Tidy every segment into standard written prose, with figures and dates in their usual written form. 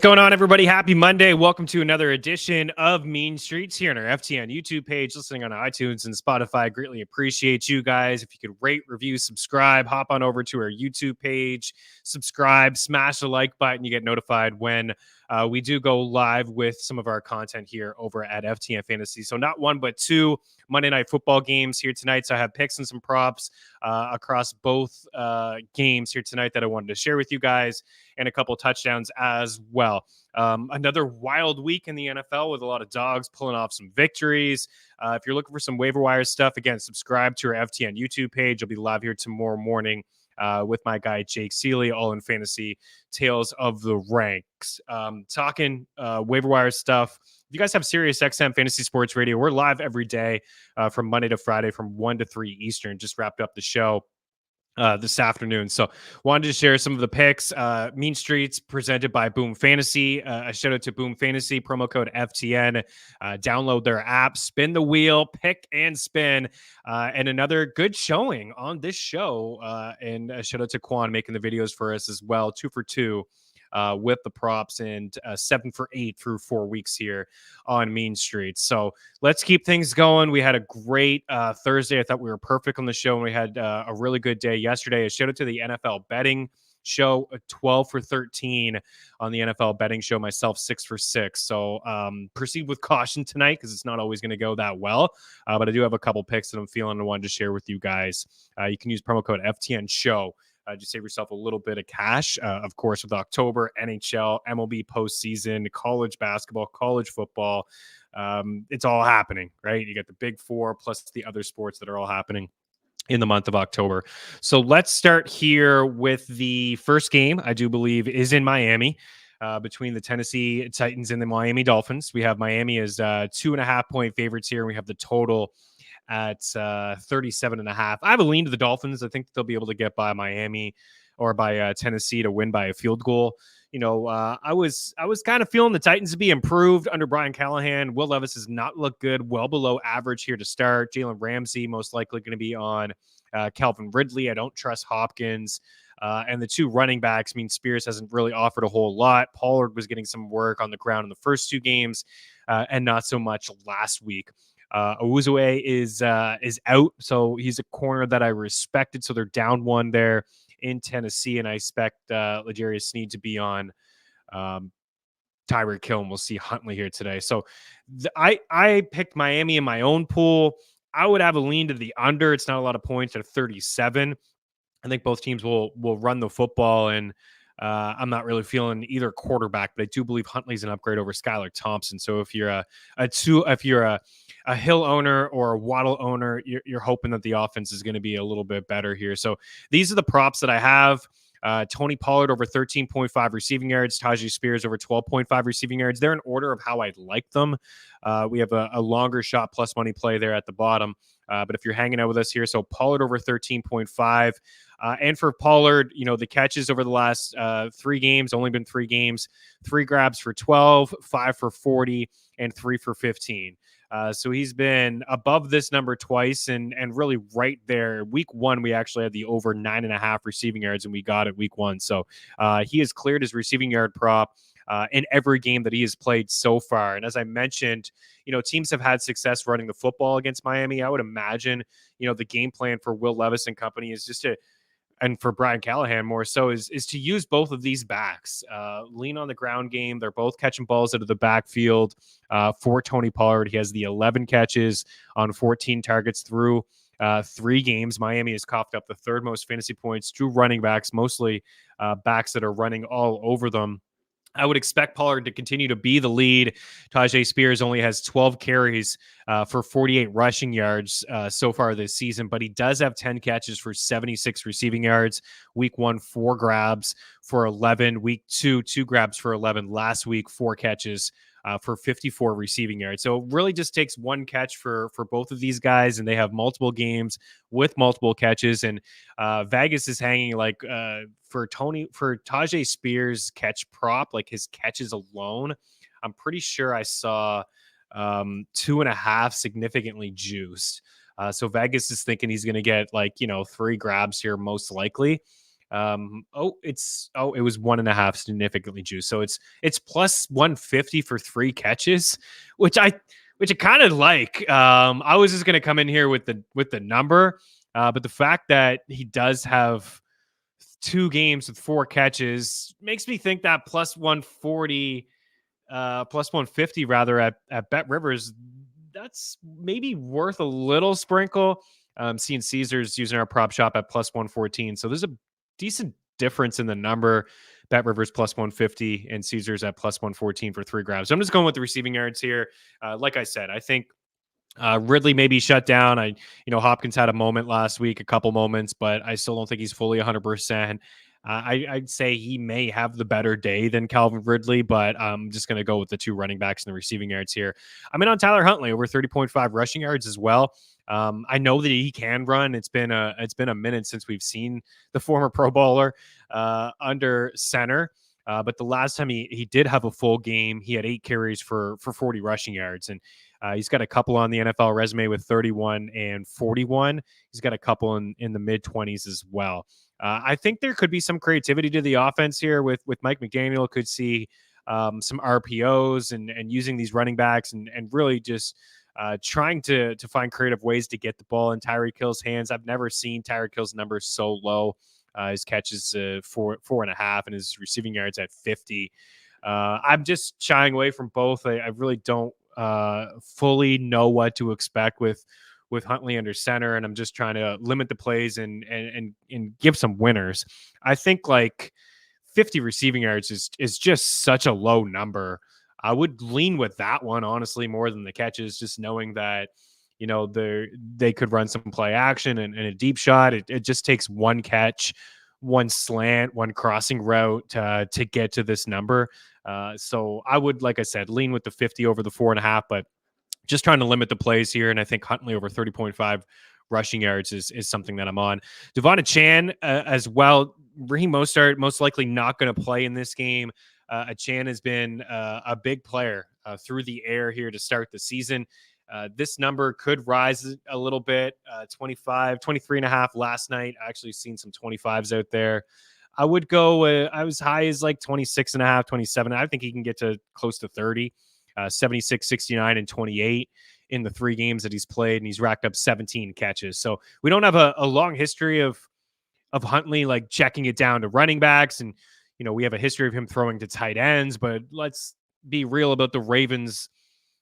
What's going on, everybody? Happy Monday. Welcome to another edition of Mean Streets here on our FTN YouTube page, listening on iTunes and Spotify. Greatly appreciate you guys. If you could rate, review, subscribe, hop on over to our YouTube page, subscribe, smash the like button. You get notified when we do go live with some of our content here over at FTN Fantasy. So not one, but two Monday Night Football games here tonight. So I have picks and some props across both games here tonight that I wanted to share with you guys, and a couple touchdowns as well. Another wild week in the NFL with a lot of dogs pulling off some victories. If you're looking for some waiver wire stuff, again, subscribe to our FTN YouTube page. I'll be live here tomorrow morning with my guy Jake Seeley, all in fantasy tales of the ranks. Talking waiver wire stuff. If you guys have Sirius XM Fantasy Sports Radio, we're live every day from Monday to Friday from 1 to 3 Eastern. Just wrapped up the show this afternoon. So wanted to share some of the picks. Mean Streets presented by Boom Fantasy. A shout out to Boom Fantasy, promo code FTN. Download their app, spin the wheel, pick and spin. And another good showing on this show. And a shout out to Quan making the videos for us as well. 2 for 2. With the props, and 7 for 8 through 4 weeks here on Mean Streets. So let's keep things going. We had a great Thursday. I thought we were perfect on the show, and we had a really good day yesterday. A shout out to the NFL betting show, 12 for 13 on the NFL betting show, myself 6 for 6. So proceed with caution tonight because it's not always going to go that well. But I do have a couple picks that I'm feeling and wanted to share with you guys. You can use promo code FTN show. Just save yourself a little bit of cash. Of course, with October, NHL, MLB postseason, college basketball, college football. It's all happening, right? You got the big four plus the other sports that are all happening in the month of October. So let's start here with the first game, I do believe, is in Miami. Between the Tennessee Titans and the Miami Dolphins. We have Miami as 2.5 point favorites here. We have the total at 37.5. I have a lean to the Dolphins. I think they'll be able to get by Miami or by Tennessee to win by a field goal. You know, I was kind of feeling the Titans to be improved under Brian Callahan. Will Levis has not looked good, well below average here to start. Jalen Ramsey most likely going to be on Calvin Ridley. I don't trust Hopkins. And the two running backs, Spears hasn't really offered a whole lot. Pollard was getting some work on the ground in the first two games and not so much last week. Owuzue is out, so he's a corner that I respected. So they're down one there in Tennessee, and I expect L'Jarius Sneed to be on Tyreek Hill, and we'll see Huntley here today. So I picked Miami in my own pool. I would have a lean to the under. It's not a lot of points at 37. I think both teams will run the football, and I'm not really feeling either quarterback, but I do believe Huntley's an upgrade over Skylar Thompson. So if you're a Hill owner or a Waddle owner, you're hoping that the offense is going to be a little bit better here. So these are the props that I have. Tony Pollard over 13.5 receiving yards, Tajay Spears over 12.5 receiving yards. They're in order of how I'd like them. We have a longer shot plus money play there at the bottom. But if you're hanging out with us here, so Pollard over 13.5. And for Pollard, you know, the catches over the last 3 games, only been 3 games, 3 grabs for 12, 5 for 40, and 3 for 15. So he's been above this number twice and really right there. Week 1, we actually had the over 9.5 receiving yards, and we got it week 1. So he has cleared his receiving yard prop in every game that he has played so far. And as I mentioned, you know, teams have had success running the football against Miami. I would imagine, you know, the game plan for Will Levis and company is just to, and for Brian Callahan more so, is to use both of these backs, lean on the ground game. They're both catching balls out of the backfield. For Tony Pollard, he has the 11 catches on 14 targets through 3 games. Miami has coughed up the 3rd most fantasy points to running backs, mostly backs that are running all over them. I would expect Pollard to continue to be the lead. Tajay Spears only has 12 carries for 48 rushing yards so far this season, but he does have 10 catches for 76 receiving yards. Week 1, 4 grabs for 11. Week 2, 2 grabs for 11. Last week, 4 catches for 54 receiving yards. So it really just takes one catch for both of these guys, and they have multiple games with multiple catches. And Vegas is hanging like for Tajay Spears catch prop, like his catches alone, I'm pretty sure I saw 2.5 significantly juiced. So Vegas is thinking he's going to get 3 grabs here, most likely. It was 1.5 significantly juiced. So it's plus 150 for 3 catches, which I kind of like. I was just gonna come in here with the number, but the fact that he does have 2 games with 4 catches makes me think that plus 140, plus 150 rather at Bet Rivers, that's maybe worth a little sprinkle. Seeing Caesars using our prop shop at plus 114. So there's a decent difference in the number. Bet Rivers plus 150 and Caesars at plus 114 for 3 grabs. So I'm just going with the receiving yards here. Like I said, I think Ridley may be shut down. Hopkins had a moment last week, a couple moments, but I still don't think he's fully 100%. I'd say he may have the better day than Calvin Ridley, but I'm just going to go with the 2 running backs and the receiving yards here. I'm in on Tyler Huntley over 30.5 rushing yards as well. I know that he can run. It's been a minute since we've seen the former Pro Bowler under center. But the last time he did have a full game, he had 8 carries for 40 rushing yards. And he's got a couple on the NFL resume with 31 and 41. He's got a couple in the mid-20s as well. I think there could be some creativity to the offense here with Mike McDaniel. Could see some RPOs and using these running backs and really just trying to find creative ways to get the ball in Tyreek Hill's hands. I've never seen Tyreek Hill's numbers so low. His catches 4.5 and his receiving yards at 50. I'm just shying away from both. I really don't fully know what to expect with Huntley under center, and I'm just trying to limit the plays and give some winners. I think like 50 receiving yards is just such a low number. I would lean with that one, honestly, more than the catches, just knowing that, they could run some play action and a deep shot. It just takes one catch, one slant, one crossing route to get to this number. So I would, like I said, lean with the 50 over the 4.5, but just trying to limit the plays here. And I think Huntley over 30.5 rushing yards is something that I'm on. Devon Chan as well. Raheem Mostert most likely not going to play in this game. Chan has been a big player through the air here to start the season. This number could rise a little bit, 23.5 last night. I actually seen some 25s out there. I would go, I was high as like 26.5, 27. I think he can get to close to 30, 76, 69, and 28 in the 3 games that he's played, and he's racked up 17 catches. So we don't have a long history of Huntley like checking it down to running backs, and we have a history of him throwing to tight ends, but let's be real about the Ravens,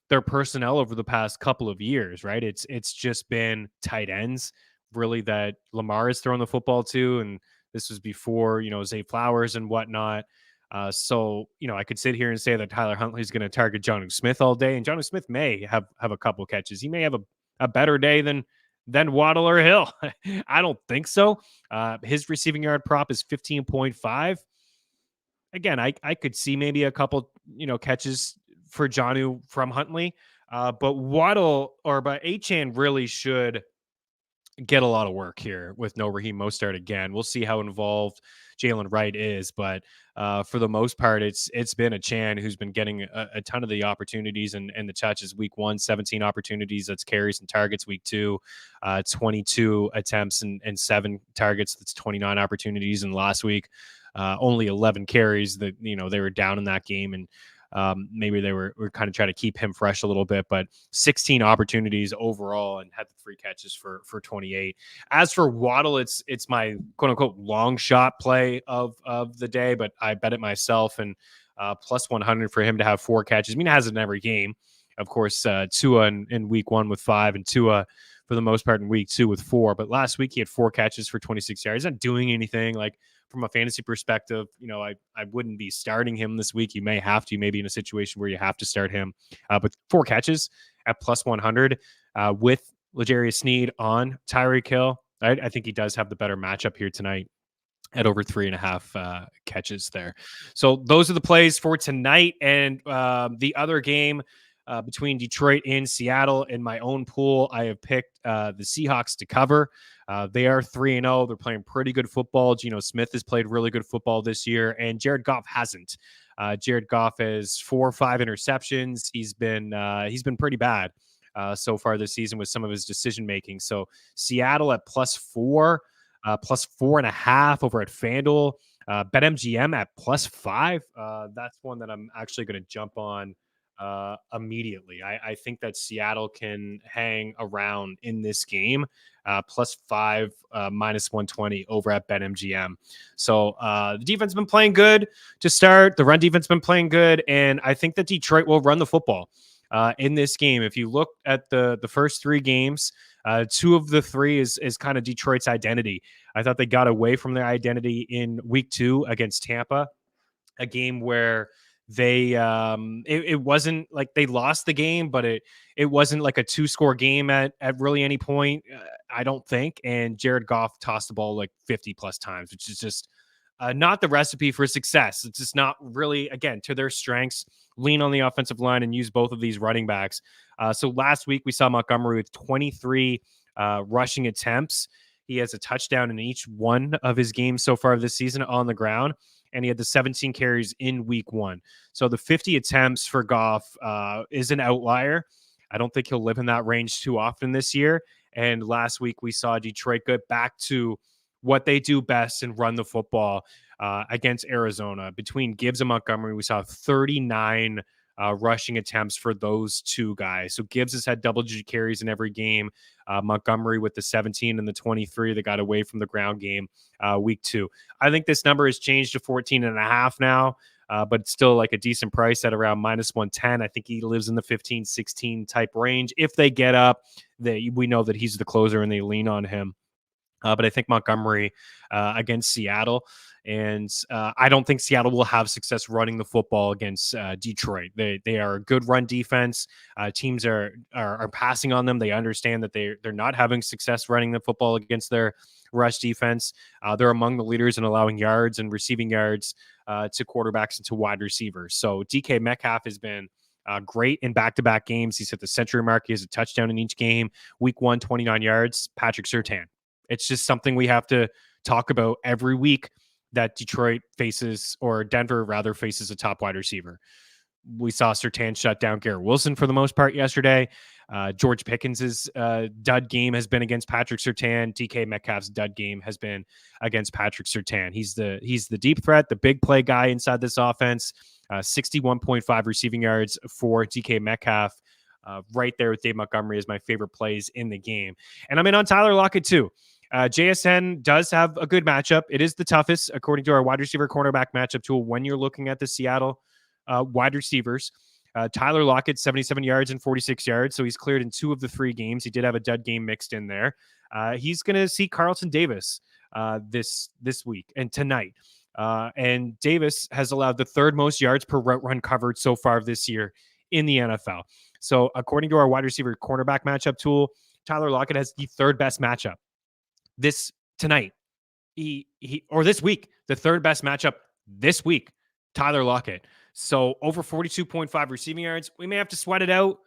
their personnel over the past couple of years, right? It's just been tight ends really that Lamar has thrown the football to, and this was before Zay Flowers and whatnot. So I could sit here and say that Tyler Huntley is going to target Jonnu Smith all day, and Jonnu Smith may have a couple catches. He may have a better day than Waddle or Hill. I don't think so. His receiving yard prop is 15.5. Again, I could see maybe a couple catches for Jonnu from Huntley, but Achane really should get a lot of work here with no Raheem Mostert again. We'll see how involved Jalen Wright is, but for the most part, it's been Achane who's been getting a ton of the opportunities and the touches. Week 1, 17 opportunities. That's carries and targets. Week 2, 22 attempts and 7 targets. That's 29 opportunities. And last week, only 11 carries. That they were down in that game, and maybe they were kind of trying to keep him fresh a little bit, but 16 opportunities overall and had the 3 catches for 28. As for Waddle, it's my quote unquote long shot play of the day, but I bet it myself, and plus 100 for him to have 4 catches. I mean, it has it in every game. Of course, Tua in week 1 with 5, and Tua for the most part in week 2 with 4. But last week he had 4 catches for 26 yards. He's not doing anything. Like, from a fantasy perspective, I wouldn't be starting him this week. You may have to, maybe in a situation where you have to start him. But 4 catches at plus 100 with L'Jarius Sneed on Tyreek Hill. I think he does have the better matchup here tonight at over 3.5 catches there. So those are the plays for tonight. And the other game between Detroit and Seattle, in my own pool, I have picked the Seahawks to cover. They are 3-0. They're playing pretty good football. Geno Smith has played really good football this year, and Jared Goff hasn't. Jared Goff has 4 or 5 interceptions. He's been pretty bad so far this season with some of his decision making. So Seattle at plus 4. plus 4.5 over at FanDuel. BetMGM at +5. That's one that I'm actually going to jump on immediately. I think that Seattle can hang around in this game. +5, -120 over at BetMGM. So the defense has been playing good to start. The run defense has been playing good, and I think that Detroit will run the football in this game. If you look at the first 3 games, 2 of the 3 is kind of Detroit's identity. I thought they got away from their identity in week 2 against Tampa, a game where it wasn't like they lost the game, but it wasn't like a 2-score game at really any point, I don't think. And Jared Goff tossed the ball like 50 plus times, which is just not the recipe for success. It's just not really, again, to their strengths. Lean on the offensive line and use both of these running backs. So last week we saw Montgomery with 23 rushing attempts. He has a touchdown in each one of his games so far this season on the ground, and he had the 17 carries in week 1. So the 50 attempts for Goff is an outlier. I don't think he'll live in that range too often this year. And last week we saw Detroit get back to what they do best and run the football against Arizona. Between Gibbs and Montgomery, we saw 39 rushing attempts for those 2 guys. So Gibbs has had double-digit carries in every game. Montgomery with the 17 and the 23 that got away from the ground game week 2. I think this number has changed to 14.5 now, but it's still like a decent price at around -110. I think he lives in the 15-16 type range. If they get up, we know that he's the closer and they lean on him. But I think Montgomery against Seattle, and I don't think Seattle will have success running the football against Detroit. They are a good run defense. Teams are passing on them. They understand that they're not having success running the football against their rush defense. They're among the leaders in allowing yards and receiving yards to quarterbacks and to wide receivers. So DK Metcalf has been great in back-to-back games. He's hit the century mark. He has a touchdown in each game. Week 1, 29 yards. Patrick Surtain. It's just something we have to talk about every week that Detroit faces, or Denver rather, faces a top wide receiver. We saw Surtain shut down Garrett Wilson for the most part yesterday. George Pickens' dud game has been against Patrick Surtain. DK Metcalf's dud game has been against Patrick Surtain. He's the deep threat, the big play guy inside this offense. 61.5 receiving yards for DK Metcalf. Right there with Dave Montgomery is my favorite plays in the game. And I'm in on Tyler Lockett too. JSN does have a good matchup. It is the toughest, according to our wide receiver cornerback matchup tool, when you're looking at the Seattle wide receivers. Tyler Lockett, 77 yards and 46 yards. So he's cleared in 2 of the 3 games. He did have a dud game mixed in there. He's going to see Carlton Davis this week and tonight. And Davis has allowed the 3rd most yards per route run covered so far this year in the NFL. So according to our wide receiver cornerback matchup tool, Tyler Lockett has the 3rd best matchup tonight. Or this week, the 3rd best matchup this week, Tyler Lockett. So over 42.5 receiving yards. We may have to sweat it out.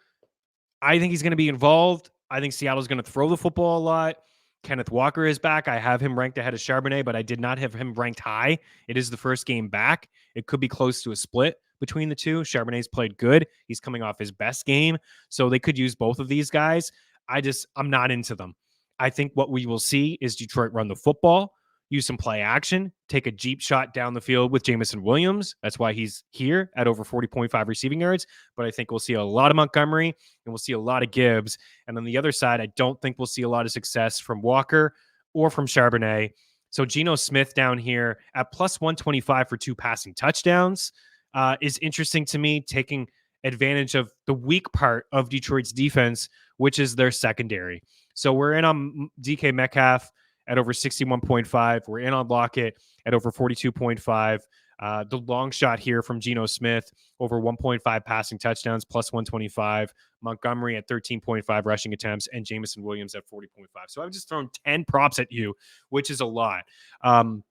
I think he's going to be involved. I think Seattle's going to throw the football a lot. Kenneth Walker is back. I have him ranked ahead of Charbonnet, but I did not have him ranked high. It is the first game back. It could be close to a split between the 2. Charbonnet's played good. He's coming off his best game. So they could use both of these guys. I'm not into them. I think what we will see is Detroit run the football, use some play action, take a deep shot down the field with Jameson Williams. That's why he's here at over 40.5 receiving yards. But I think we'll see a lot of Montgomery and we'll see a lot of Gibbs. And on the other side, I don't think we'll see a lot of success from Walker or from Charbonnet. So Geno Smith down here at +125 for 2 passing touchdowns is interesting to me, taking advantage of the weak part of Detroit's defense, which is their secondary. So we're in on DK Metcalf at over 61.5. We're in on Lockett at over 42.5. The long shot here from Geno Smith, over 1.5 passing touchdowns, +125. Montgomery at 13.5 rushing attempts, and Jameson Williams at 40.5. So I've just thrown 10 props at you, which is a lot. I'm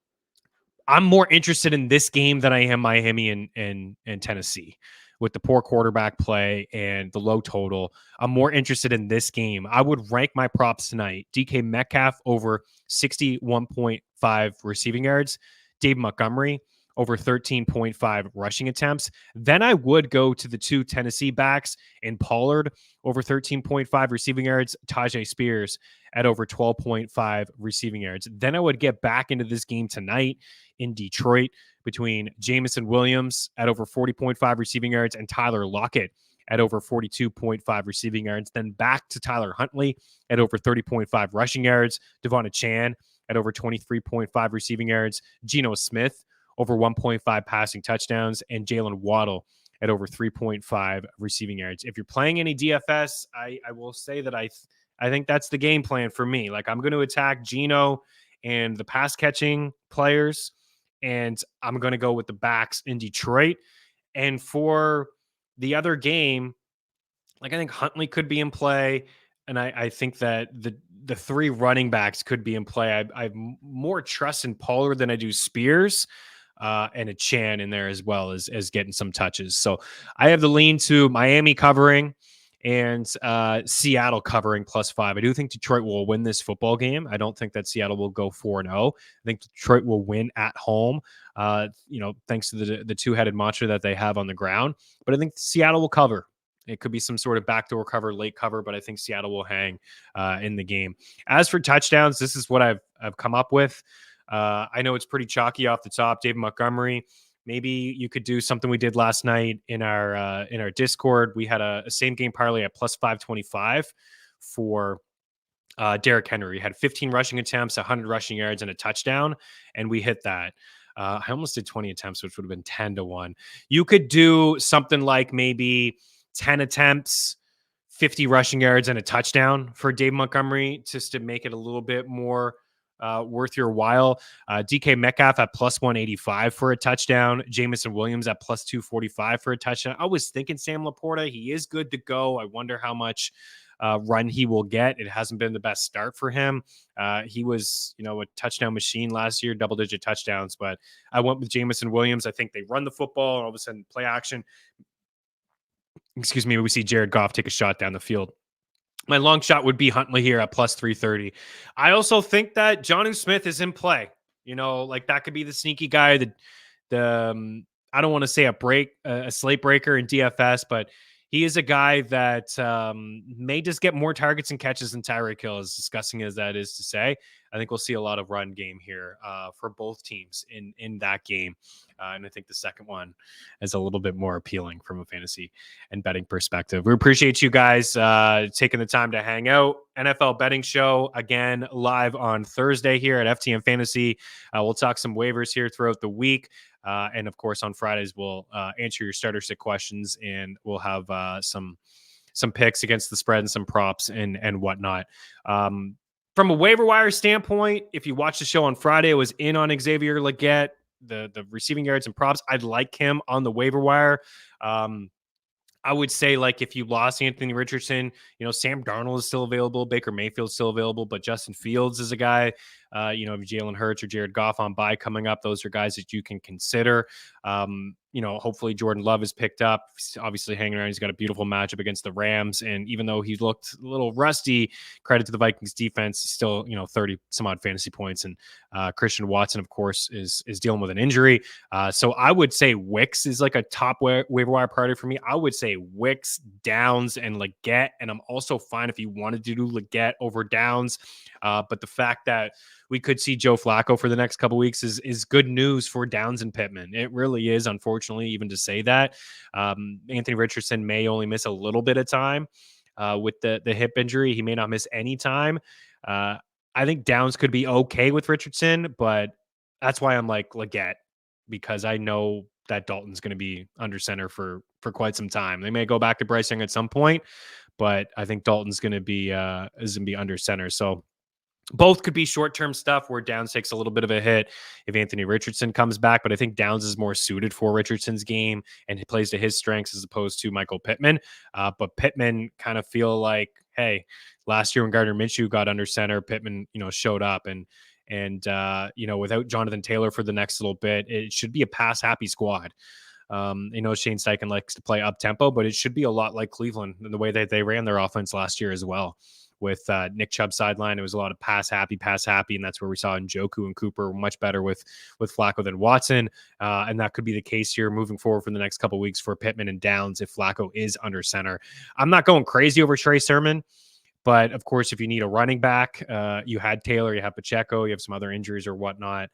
more interested in this game than I am Miami and Tennessee. With the poor quarterback play and the low total, I'm more interested in this game. I would rank my props tonight. DK Metcalf over 61.5 receiving yards. Dave Montgomery over 13.5 rushing attempts. Then I would go to the 2 Tennessee backs in Pollard over 13.5 receiving yards, Tajay Spears at over 12.5 receiving yards. Then I would get back into this game tonight in Detroit between Jamison Williams at over 40.5 receiving yards and Tyler Lockett at over 42.5 receiving yards. Then back to Tyler Huntley at over 30.5 rushing yards, Devonta Chan at over 23.5 receiving yards, Geno Smith over 1.5 passing touchdowns, and Jalen Waddle at over 3.5 receiving yards. If you're playing any DFS, I will say that I think that's the game plan for me. Like, I'm going to attack Geno and the pass catching players, and I'm going to go with the backs in Detroit. And for the other game, like, I think Huntley could be in play, and I think that the 3 running backs could be in play. I have more trust in Pollard than I do Spears, and a Chan in there as well as getting some touches. So I have the lean to Miami covering and Seattle covering +5. I do think Detroit will win this football game. I don't think that Seattle will go 4-0. I think Detroit will win at home, thanks to the two-headed monster that they have on the ground. But I think Seattle will cover. It could be some sort of backdoor cover, late cover, but I think Seattle will hang in the game. As for touchdowns, this is what I've come up with. I know it's pretty chalky off the top. David Montgomery. Maybe you could do something we did last night in our Discord. We had a same game parlay at +525 for Derrick Henry. He had 15 rushing attempts, 100 rushing yards, and a touchdown, and we hit that. I almost did 20 attempts, which would have been 10-1. You could do something like maybe 10 attempts, 50 rushing yards, and a touchdown for Dave Montgomery, just to make it a little bit more worth your while. DK Metcalf at +185 for a touchdown. Jamison Williams at +245 for a touchdown. I was thinking Sam Laporta. He is good to go. I wonder how much run he will get. It hasn't been the best start for him. He was, a touchdown machine last year, double-digit touchdowns, but I went with Jamison Williams. I think they run the football, and all of a sudden play action. Excuse me, we see Jared Goff take a shot down the field. My long shot would be Huntley here at +330. I also think that Jonnu Smith is in play. Like, that could be the sneaky guy. I don't want to say a slate breaker in DFS, but he is a guy that may just get more targets and catches than Tyreek Hill, as disgusting as that is to say. I think we'll see a lot of run game here for both teams in that game. And I think the second one is a little bit more appealing from a fantasy and betting perspective. We appreciate you guys taking the time to hang out. NFL betting show, again, live on Thursday here at FTN Fantasy. We'll talk some waivers here throughout the week. And of course, on Fridays, we'll answer your starter sit questions, and we'll have some picks against the spread and some props and whatnot. From a waiver wire standpoint, if you watch the show on Friday, I was in on Xavier Legette, the receiving yards and props. I'd like him on the waiver wire. I would say, like, if you lost Anthony Richardson, Sam Darnold is still available, Baker Mayfield's still available, but Justin Fields is a guy, Jalen Hurts or Jared Goff on bye coming up. Those are guys that you can consider. Hopefully Jordan Love is picked up. He's obviously hanging around. He's got a beautiful matchup against the Rams. And even though he looked a little rusty, credit to the Vikings defense, he's still, 30 some odd fantasy points. And Christian Watson, of course, is dealing with an injury. So I would say Wicks is like a top waiver wire priority for me. I would say Wicks, Downs, and Legette. And I'm also fine if you wanted to do Legette over Downs. But the fact that we could see Joe Flacco for the next couple of weeks is good news for Downs and Pittman. It really is, unfortunately, even to say that. Anthony Richardson may only miss a little bit of time with the hip injury. He may not miss any time. I think Downs could be okay with Richardson, but that's why I'm like Legette, because I know that Dalton's going to be under center for quite some time. They may go back to Bryce Young at some point, but I think Dalton's going to be under center. So both could be short-term stuff where Downs takes a little bit of a hit if Anthony Richardson comes back, but I think Downs is more suited for Richardson's game and he plays to his strengths as opposed to Michael Pittman. But Pittman kind of feel like, hey, last year when Gardner Minshew got under center, Pittman, showed up and without Jonathan Taylor for the next little bit, it should be a pass-happy squad. Shane Steichen likes to play up-tempo, but it should be a lot like Cleveland in the way that they ran their offense last year as well, with Nick Chubb sideline. It was a lot of pass happy, and that's where we saw Njoku and Cooper much better with Flacco than Watson, and that could be the case here moving forward for the next couple of weeks for Pittman and Downs if Flacco is under center. I'm not going crazy over Trey Sermon, but of course, if you need a running back, you had Taylor, you have Pacheco, you have some other injuries or whatnot.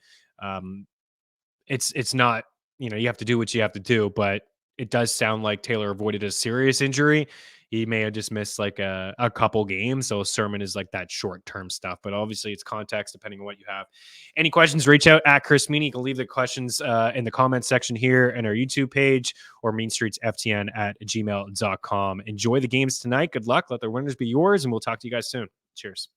It's not, you have to do what you have to do, but it does sound like Taylor avoided a serious injury. He may have just missed like a couple games. So Sermon is like that short-term stuff, but obviously it's context depending on what you have. Any questions, reach out at Chris Meaney. You can leave the questions in the comments section here in our YouTube page or meanstreetsftn@gmail.com. Enjoy the games tonight. Good luck. Let the winners be yours, and we'll talk to you guys soon. Cheers.